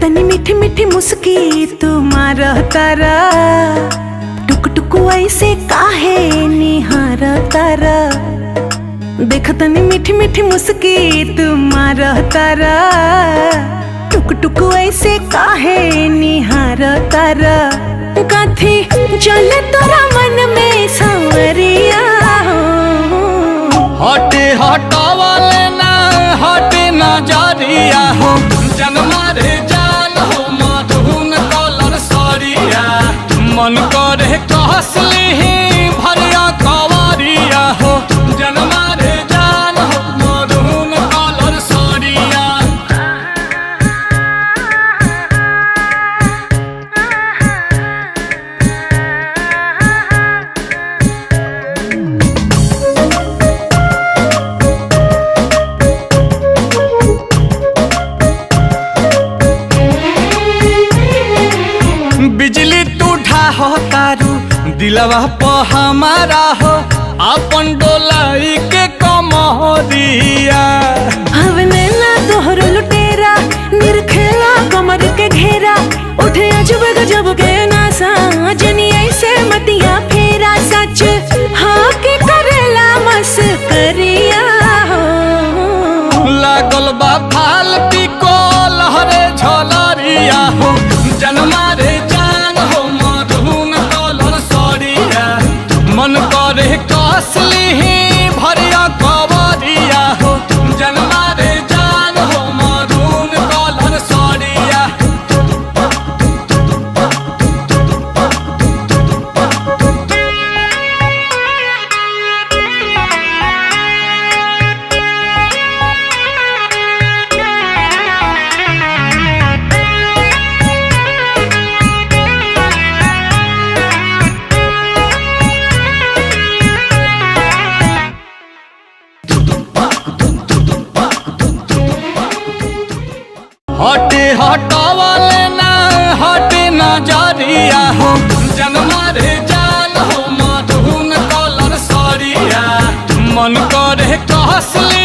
तनी मीठी मीठी मुस्की तुम्हारा तारा, टुक टुक ऐसे काहे निहार तारा। देख तनी मीठी मीठी मुस्की तुम्हारा तारा, टुक टुक ऐसे काहे निहार तारा। काथी चले तोरा मन में सांवरिया, हटे हटावाले ना हटे नजरिया हो, जनमा रे जान हो मधुन कलर सरिया। मन करे कहसली भरिया कवरिया हो, जनमा रे जान हो मधुन कलर सरिया। बिजली टूठा हो तारू दिलवा प हमारा हो, अपन डोलाई के कमरिया। हवने ना तोहर लुटेरा, निरखेला कमर के घेरा। उठे अजब गजब के नासा, जनी ऐसे मतिया फेरा। सच हाँ के करेला मस्करिया हो, लागल बा फाल पिको लहरे झलरिया हो, जनमा रे जान हो मधुन कलर सरिया। मन करे कसली भरिया कवरिया हो, जनमा रे जान हो मधुन कलर सरिया। हटे हटावाले ना हटे नजरिया हो, जनमा रे जान हो मधुन कलर सरिया। मन करे कहसली